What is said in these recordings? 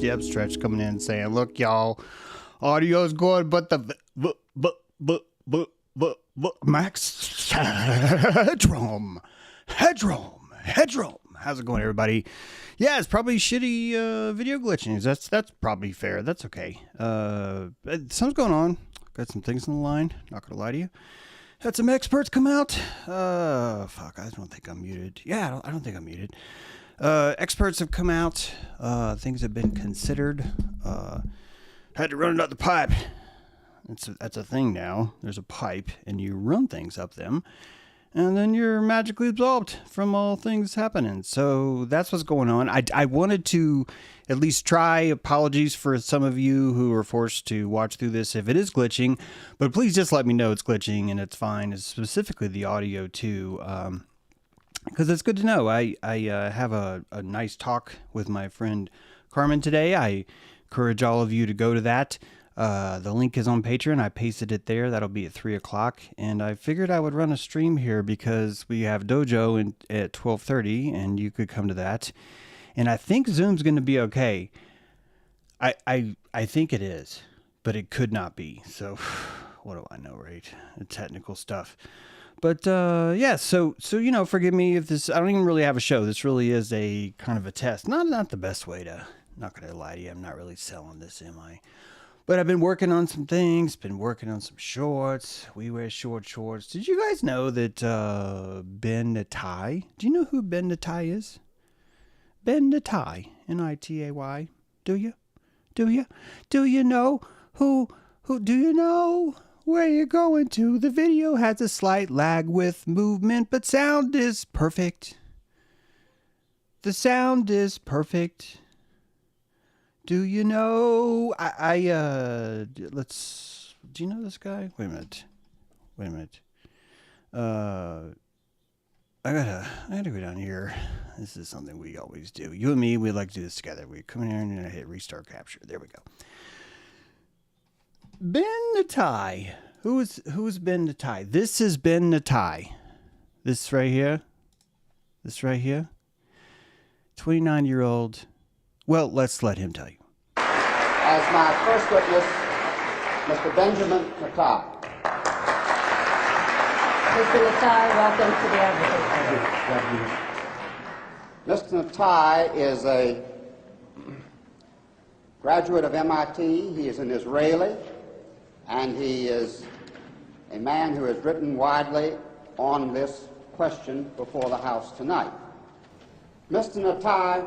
Yep, Stretch coming in saying, look, y'all, audio's good, but the max headroom. How's it going, everybody? Yeah, it's probably shitty video glitching. That's probably fair. That's okay. Something's going on. Got some things on the line. Not gonna lie to you. Had some experts come out. Fuck, I don't think I'm muted. Yeah, I don't think I'm muted. Experts have come out. Things have been considered. Had to run it up the pipe. That's a thing now. There's a pipe, and you run things up them, and then you're magically absolved from all things happening. So that's what's going on. I wanted to at least try. Apologies for some of you who are forced to watch through this if it is glitching, but please just let me know it's glitching and it's fine. It's specifically the audio too, because it's good to know. I have a nice talk with my friend Carmen today. I encourage all of you to go to that. The link is on Patreon. I pasted it there. That'll be at 3 o'clock. And I figured I would run a stream here because we have Dojo at 12:30, and you could come to that. And I think Zoom's going to be okay. I think it is, but it could not be. So what do I know, right? The technical stuff. But yeah, so forgive me if this. I don't even really have a show. This really is a kind of a test. Not the best way to. Not going to lie to you. I'm not really selling this, am I? But I've been working on some things, been working on some shorts. We wear shorts. Did you guys know that Ben Nitay? Do you know who Ben Nitay is? Ben Nitay, Nitay. Do you? Do you know who? Do you know where you're going to? The video has a slight lag with movement, but sound is perfect. The sound is perfect. Do you know? Let's. Do you know this guy? Wait a minute. I gotta go down here. This is something we always do. You and me, we like to do this together. We come in here and I hit restart capture. There we go. Ben Nitay. Who's Ben Nitay? This is Ben Nitay. This right here. 29-year-old. Well, let's let him tell you. As my first witness, Mr. Benjamin Nitay. Mr. Nitay, welcome to the advocate. Mr. Nitay is a graduate of MIT. He is an Israeli, and he is a man who has written widely on this question before the House tonight. Mr. Nitay,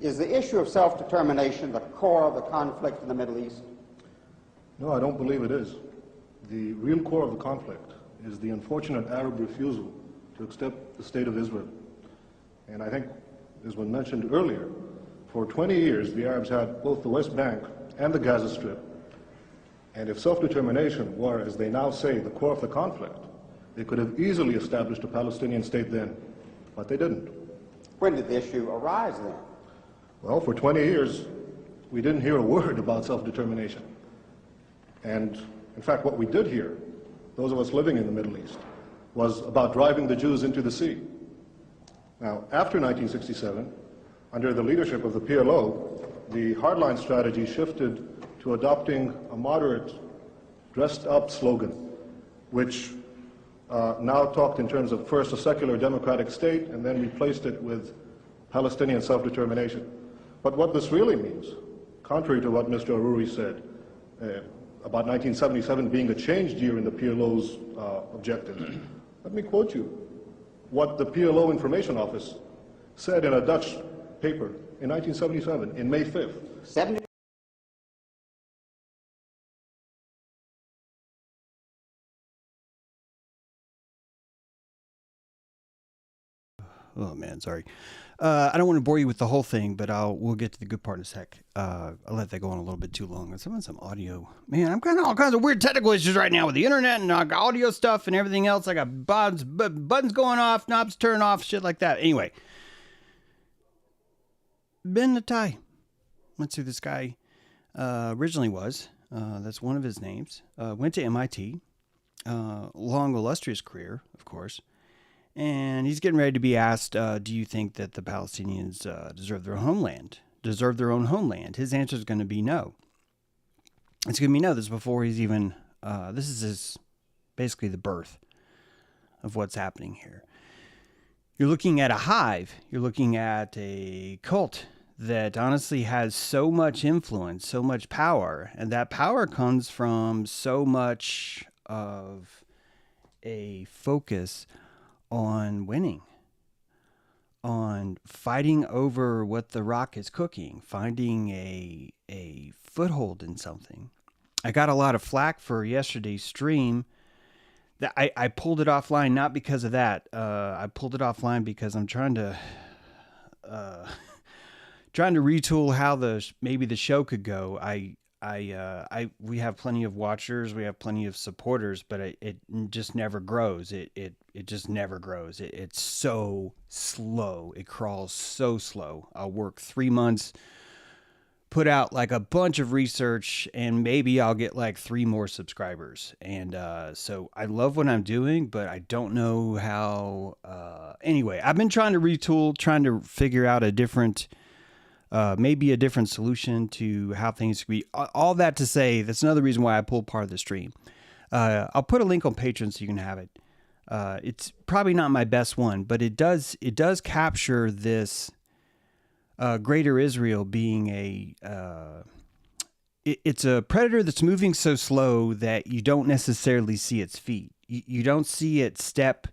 is the issue of self-determination the core of the conflict in the Middle East? No, I don't believe it is. The real core of the conflict is the unfortunate Arab refusal to accept the state of Israel. And I think, as was mentioned earlier, for 20 years the Arabs had both the West Bank and the Gaza Strip. And if self-determination were, as they now say, the core of the conflict, they could have easily established a Palestinian state then, but they didn't. When did the issue arise then? Well, for 20 years, we didn't hear a word about self-determination. And in fact, what we did hear, those of us living in the Middle East, was about driving the Jews into the sea. Now, after 1967, under the leadership of the PLO, the hardline strategy shifted to adopting a moderate, dressed-up slogan, which now talked in terms of first a secular democratic state, and then replaced it with Palestinian self-determination. But what this really means, contrary to what Mr. Aruri said, about 1977 being a changed year in the PLO's objectives, let me quote you what the PLO Information Office said in a Dutch paper in 1977, in May 5th. 70. Oh man, sorry. I don't want to bore you with the whole thing, but we'll get to the good part in a sec. I'll let that go on a little bit too long. Some audio. Man, I'm kind of all kinds of weird technical issues right now with the internet and audio stuff and everything else. I got buttons going off, knobs turn off, shit like that. Anyway, Ben Nitay. Let's see who this guy originally was. That's one of his names. Went to MIT. Long, illustrious career, of course. And he's getting ready to be asked, do you think that the Palestinians deserve their homeland? deserve their own homeland? His answer is going to be no. It's going to be no. This is before he's even, this is basically the birth of what's happening here. You're looking at a hive. You're looking at a cult that honestly has so much influence, so much power. And that power comes from so much of a focus on winning, on fighting over what the rock is cooking, finding a foothold in something. I got a lot of flack for yesterday's stream. That I pulled it offline, not because of that. I pulled it offline because I'm trying to retool how maybe the show could go. We have plenty of watchers, we have plenty of supporters, but it just never grows. It just never grows. It's so slow. It crawls so slow. I'll work 3 months, put out like a bunch of research, and maybe I'll get like 3 more subscribers. And so I love what I'm doing, but I don't know how. Anyway, I've been trying to retool, trying to figure out a different, maybe a different solution to how things could be. All that to say, that's another reason why I pulled part of the stream. I'll put a link on Patreon so you can have it. It's probably not my best one, but it does capture this. Greater Israel being it's a predator that's moving so slow that you don't necessarily see its feet. You don't see it step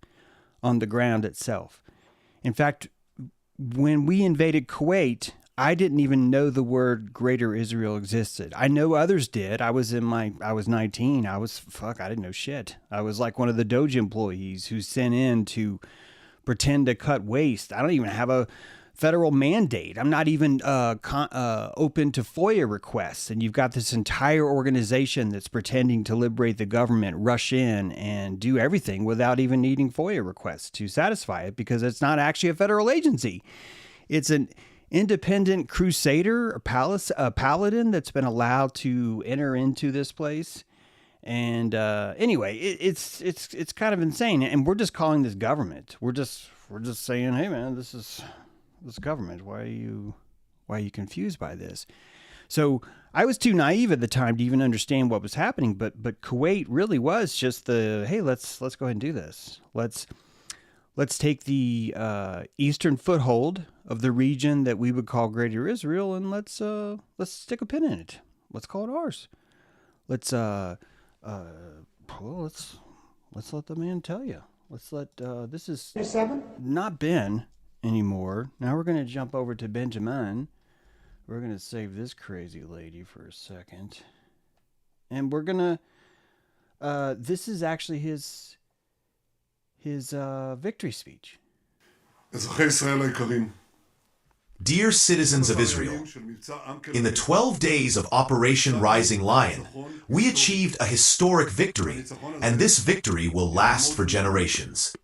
on the ground itself. In fact, when we invaded Kuwait, I didn't even know the word Greater Israel existed. I know others did. I was 19. I didn't know shit. I was like one of the Doge employees who's sent in to pretend to cut waste. I don't even have a federal mandate. I'm not even open to FOIA requests. And you've got this entire organization that's pretending to liberate the government, rush in and do everything without even needing FOIA requests to satisfy it, because it's not actually a federal agency. It's an independent crusader, a paladin that's been allowed to enter into this place. And anyway, it's kind of insane. And we're just calling this government. We're just saying, hey man, this government. Why are you confused by this? So I was too naive at the time to even understand what was happening. But Kuwait really was just hey, let's go ahead and do this. Let's take the eastern foothold of the region that we would call Greater Israel, and let's stick a pin in it. Let's call it ours. Let's let the man tell you. Let's let this is 7? not Ben anymore. Now we're going to jump over to Benjamin. We're going to save this crazy lady for a second. And we're going to, this is actually his victory speech. Dear citizens of Israel, in the 12 days of Operation Rising Lion, we achieved a historic victory, and this victory will last for generations.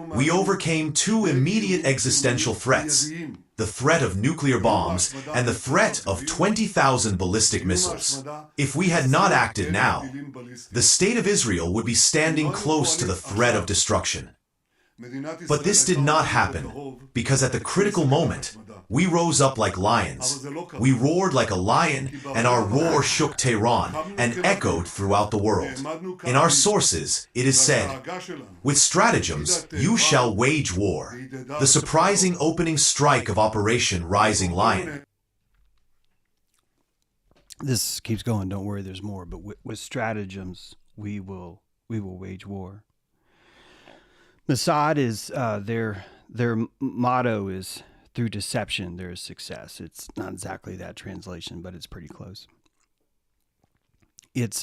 We overcame 2 immediate existential threats, the threat of nuclear bombs and the threat of 20,000 ballistic missiles. If we had not acted now, the state of Israel would be standing close to the threat of destruction. But this did not happen, because at the critical moment, we rose up like lions. We roared like a lion, and our roar shook Tehran and echoed throughout the world. In our sources, it is said, with stratagems, you shall wage war. The surprising opening strike of Operation Rising Lion. This keeps going. Don't worry, there's more. But with stratagems, we will wage war. Mossad is their motto is, through deception there is success. It's not exactly that translation, but it's pretty close. It's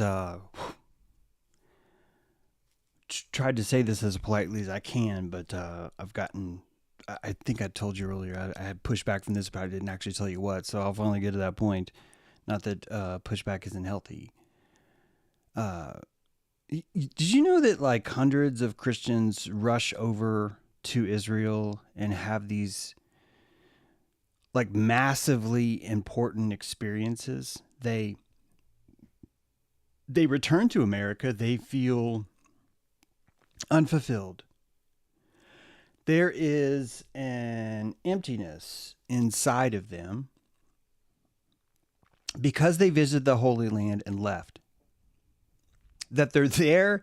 tried to say this as politely as I can, but I've gotten. I think I told you earlier I had pushback from this, but I didn't actually tell you what. So I'll finally get to that point. Not that pushback isn't healthy. Did you know that like hundreds of Christians rush over to Israel and have these like massively important experiences? They return to America. They feel unfulfilled. there is an emptiness inside of them because they visited the Holy Land and left. That they're there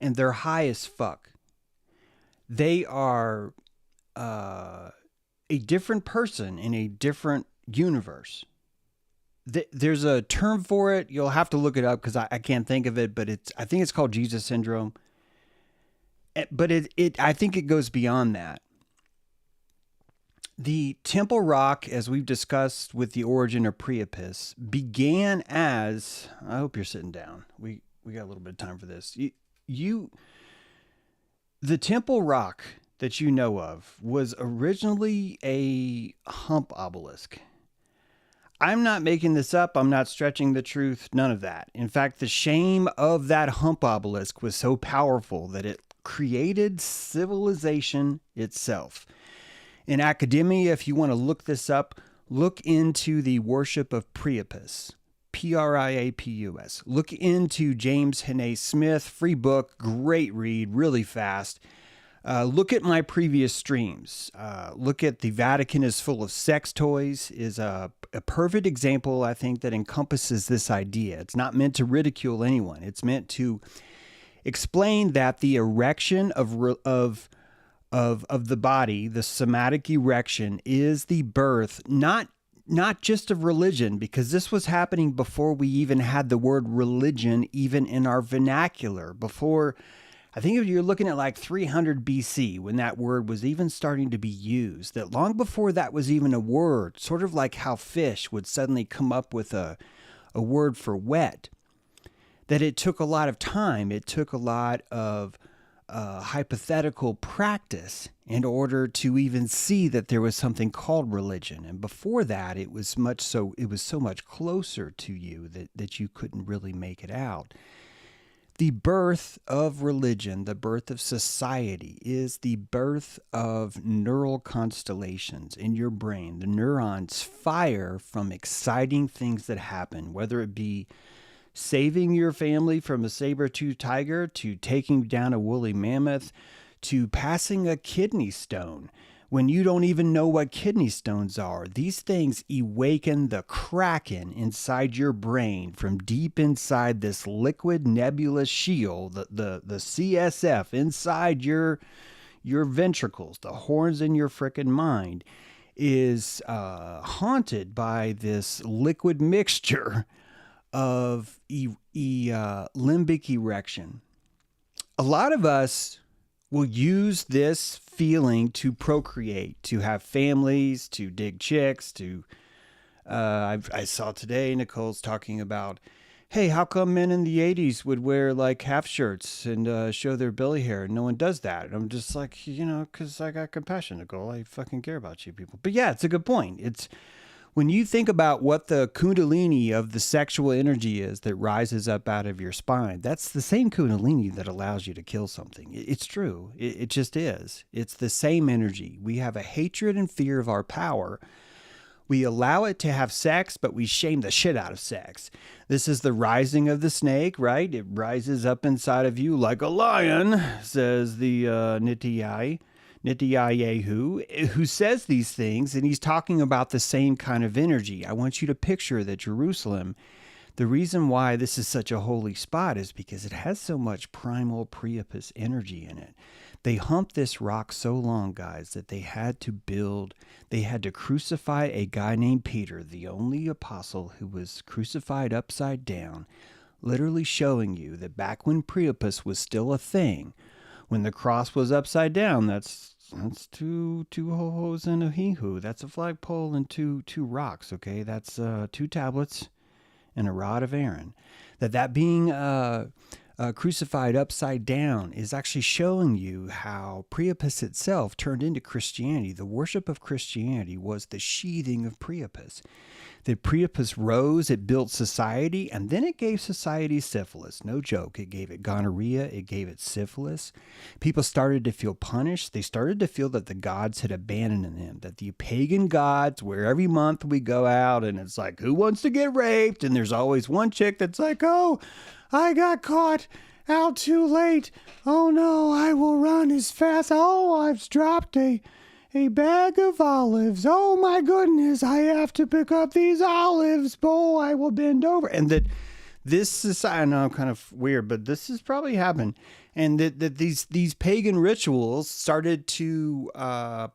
and they're high as fuck. They are a different person in a different universe. There's a term for it. You'll have to look it up because I can't think of it, but I think it's called Jesus syndrome. But I think it goes beyond that. The Temple Rock, as we've discussed with the origin of Priapus, began as, I hope you're sitting down. We got a little bit of time for this. The Temple Rock that you know of was originally a hump obelisk. I'm not making this up. I'm not stretching the truth. None of that. In fact, the shame of that hump obelisk was so powerful that it created civilization itself. In academia, if you want to look this up, look into the worship of Priapus. Priapus. Look into James Hennay Smith, free book, great read, really fast. Look at my previous streams. Look at The Vatican is Full of Sex Toys is a perfect example, I think, that encompasses this idea. It's not meant to ridicule anyone. It's meant to explain that the erection of the body, the somatic erection, is the birth, not just of religion, because this was happening before we even had the word religion even in our vernacular. Before, I think you're looking at like 300 BC when that word was even starting to be used. That long before that was even a word, sort of like how fish would suddenly come up with a word for wet. That it took a lot of time. It took a lot of hypothetical practice in order to even see that there was something called religion. And before that, it was so much closer to you that you couldn't really make it out. The birth of religion, the birth of society, is the birth of neural constellations in your brain. The neurons fire from exciting things that happen, whether it be saving your family from a saber-toothed tiger, to taking down a woolly mammoth, to passing a kidney stone when you don't even know what kidney stones are. These things awaken the kraken inside your brain from deep inside this liquid nebulous shield, the CSF inside your ventricles, the horns in your frickin' mind, is haunted by this liquid mixture of limbic erection. A lot of us will use this feeling to procreate, to have families, to dig chicks, to I saw today Nicole's talking about, hey, how come men in the 80s would wear like half shirts and show their belly hair and no one does that? And I'm just like, because I got compassion, Nicole. I fucking care about you people. But yeah, it's a good point. It's when you think about what the kundalini of the sexual energy is that rises up out of your spine, that's the same kundalini that allows you to kill something. It's true. It just is. It's the same energy. We have a hatred and fear of our power. We allow it to have sex, but we shame the shit out of sex. This is the rising of the snake, right? It rises up inside of you like a lion, says the Nitay. Netanyahu, who says these things, and he's talking about the same kind of energy. I want you to picture that Jerusalem, the reason why this is such a holy spot is because it has so much primal Priapus energy in it. They humped this rock so long, guys, that they had to crucify a guy named Peter, the only apostle who was crucified upside down, literally showing you that back when Priapus was still a thing, when the cross was upside down, that's two ho-hos and a he-hoo. That's a flagpole and two rocks, okay? That's 2 tablets and a rod of Aaron. That being crucified upside down is actually showing you how Priapus itself turned into Christianity. The worship of Christianity was the sheathing of Priapus. That Priapus rose, it built society, and then it gave society syphilis. No joke. It gave it gonorrhea. It gave it syphilis. People started to feel punished. They started to feel that the gods had abandoned them, that the pagan gods, where every month we go out and it's like, who wants to get raped? And there's always one chick that's like, oh, I got caught out too late. Oh no, I will run as fast. Oh, I've dropped a bag of olives. Oh my goodness, I have to pick up these olives. Oh, I will bend over. And that this is, I know I'm kind of weird, but this has probably happened. And that these pagan rituals started to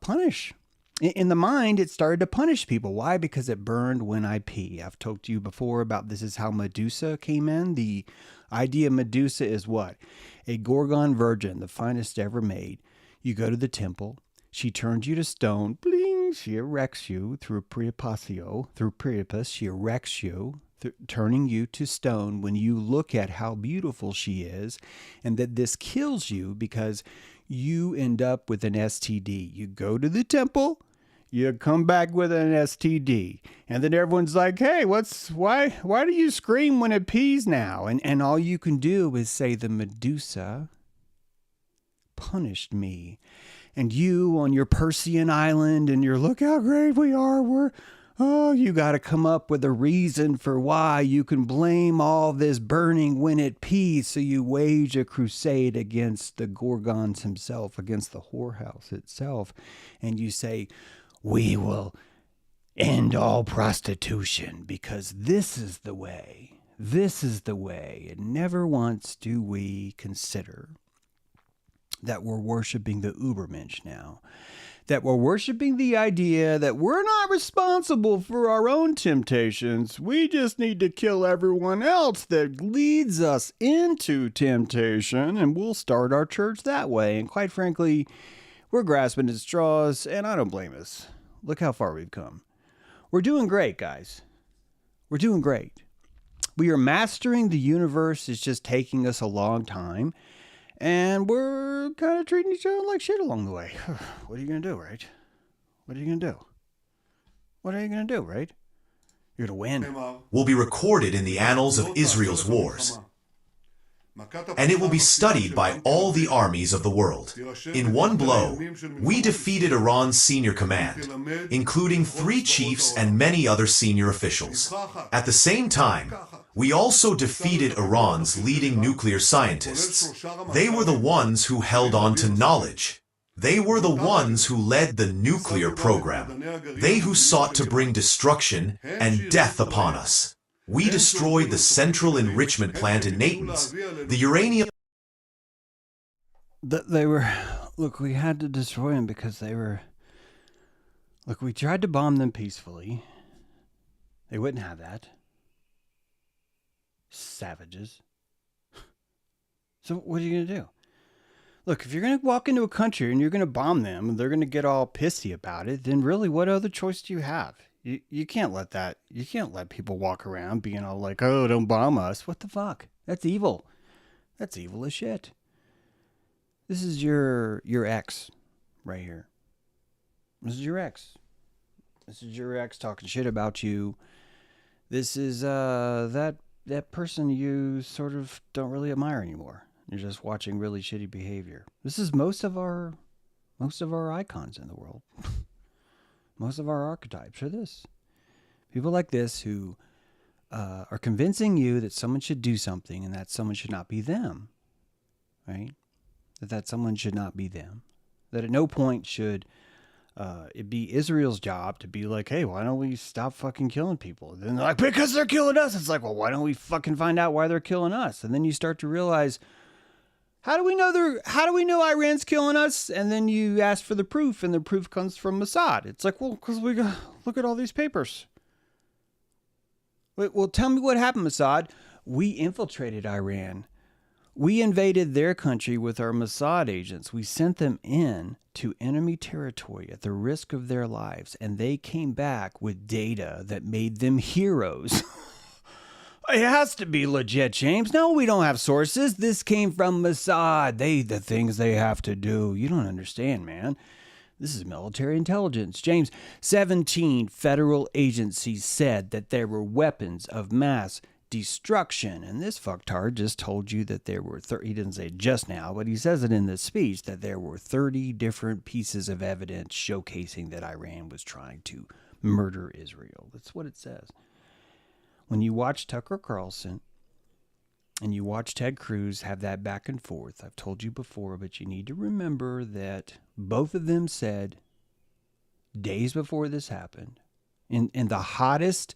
punish. In the mind, it started to punish people. Why? Because it burned when I pee. I've talked to you before about this is how Medusa came in. The idea of Medusa is what? A Gorgon virgin, the finest ever made. You go to the temple. She turns you to stone. Bling! She erects you through Priapus. She erects you, turning you to stone when you look at how beautiful she is, and that this kills you because you end up with an STD. You go to the temple, you come back with an STD, and then everyone's like, hey, why do you scream when it pees now? And all you can do is say the Medusa punished me. And you on your Persian island, and you're, look how great we are. You got to come up with a reason for why you can blame all this burning when it pees. So you wage a crusade against the Gorgons himself, against the whorehouse itself. And you say, we will end all prostitution because this is the way. This is the way. And never once do we consider that we're worshiping the Ubermensch now. That we're worshiping the idea that we're not responsible for our own temptations. We just need to kill everyone else that leads us into temptation, and we'll start our church that way. And quite frankly, we're grasping at straws, and I don't blame us. Look how far we've come. We're doing great, guys. We're doing great. We are mastering the universe. It's just taking us a long time. And we're kind of treating each other like shit along the way. What are you going to do, right? What are you going to do? What are you going to do, right? You're going to win. Will be recorded in the annals of Israel's wars. And it will be studied by all the armies of the world. In one blow, we defeated Iran's senior command, including 3 chiefs and many other senior officials. At the same time, we also defeated Iran's leading nuclear scientists. They were the ones who held on to knowledge. They were the ones who led the nuclear program. They who sought to bring destruction and death upon us. We destroyed the central enrichment plant in Natanz. The uranium... Look, we had to destroy them because they were... Look, we tried to bomb them peacefully. They wouldn't have that. Savages. So what are you going to do? Look, if you're going to walk into a country and you're going to bomb them and they're going to get all pissy about it, then really what other choice do you have? You can't let that. You can't let people walk around being all like, oh, don't bomb us. What the fuck? That's evil. That's evil as shit. This is your ex right here. This is your ex. This is your ex talking shit about you. This is that person you sort of don't really admire anymore. You're just watching really shitty behavior. This is most of our icons in the world. Most of our archetypes are this. People like this who are convincing you that someone should do something and that someone should not be them. Right? That someone should not be them. That at no point should it be Israel's job to be like, hey, why don't we stop fucking killing people? And then they're like, because they're killing us. It's like, well, why don't we fucking find out why they're killing us? And then you start to realize, how do we know Iran's killing us? And then you ask for the proof, and the proof comes from Mossad. It's like, well, because we got, look at all these papers. Wait, well, tell me what happened, Mossad. We infiltrated Iran. We invaded their country with our Mossad agents. We sent them in to enemy territory at the risk of their lives, and they came back with data that made them heroes. It has to be legit, James. No, we don't have sources. This came from Mossad. The things they have to do. You don't understand, man. This is military intelligence. James, 17 federal agencies said that there were weapons of mass destruction. And this fucktard just told you that there were 30, he didn't say it just now, but he says it in this speech, that there were 30 different pieces of evidence showcasing that Iran was trying to murder Israel. That's what it says. When you watch Tucker Carlson and you watch Ted Cruz have that back and forth. I've told you before, but you need to remember that both of them said days before this happened, in the hottest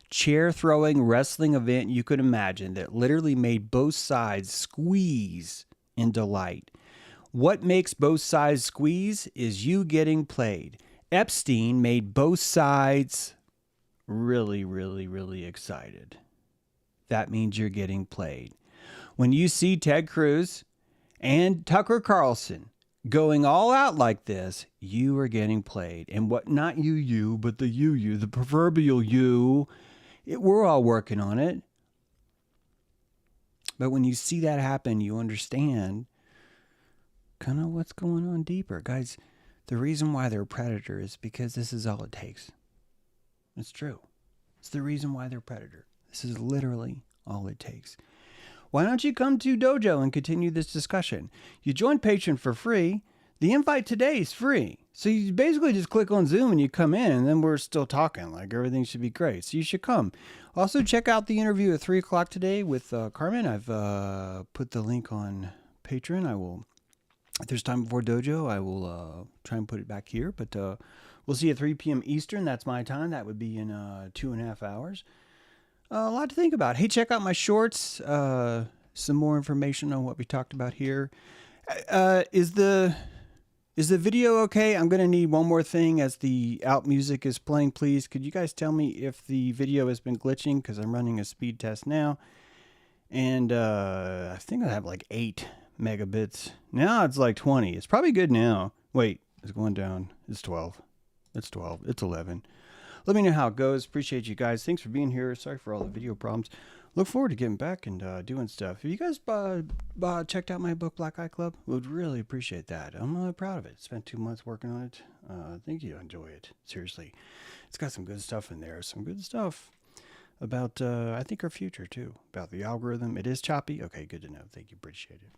chair throwing wrestling event you could imagine, that literally made both sides squeeze in delight. What makes both sides squeeze is you getting played. Epstein made both sides really, really, really excited. That means you're getting played. When you see Ted Cruz and Tucker Carlson going all out like this, you are getting played. And what, not you, but the you, the proverbial you, we're all working on it. But when you see that happen, you understand kind of what's going on deeper. Guys, the reason why they're predator is because this is all it takes. It's true. It's the reason why they're predator. This is literally all it takes. Why don't you come to Dojo and continue this discussion? You join Patreon for free. The invite today is free. So you basically just click on Zoom and you come in, and then we're still talking. Like, everything should be great. So you should come. Also, check out the interview at 3 o'clock today with Carmen. I've put the link on Patreon. I will, if there's time before Dojo, I will try and put it back here. But we'll see you at 3 p.m. Eastern. That's my time. That would be in 2.5 hours. A lot to think about. Hey, check out my shorts. Some more information on what we talked about here. Is the video okay? I'm going to need one more thing as the out music is playing, please. Could you guys tell me if the video has been glitching? Because I'm running a speed test now. And I think I have like 8 megabits. Now it's like 20. It's probably good now. Wait, it's going down. It's 12. It's 12. It's 11. Let me know how it goes. Appreciate you guys. Thanks for being here. Sorry for all the video problems. Look forward to getting back and doing stuff. If you guys checked out my book, Black Eye Club, would really appreciate that. I'm really proud of it. Spent 2 months working on it. I think you'll enjoy it. Seriously. It's got some good stuff in there. Some good stuff about, I think, our future, too. About the algorithm. It is choppy. Okay, good to know. Thank you. Appreciate it.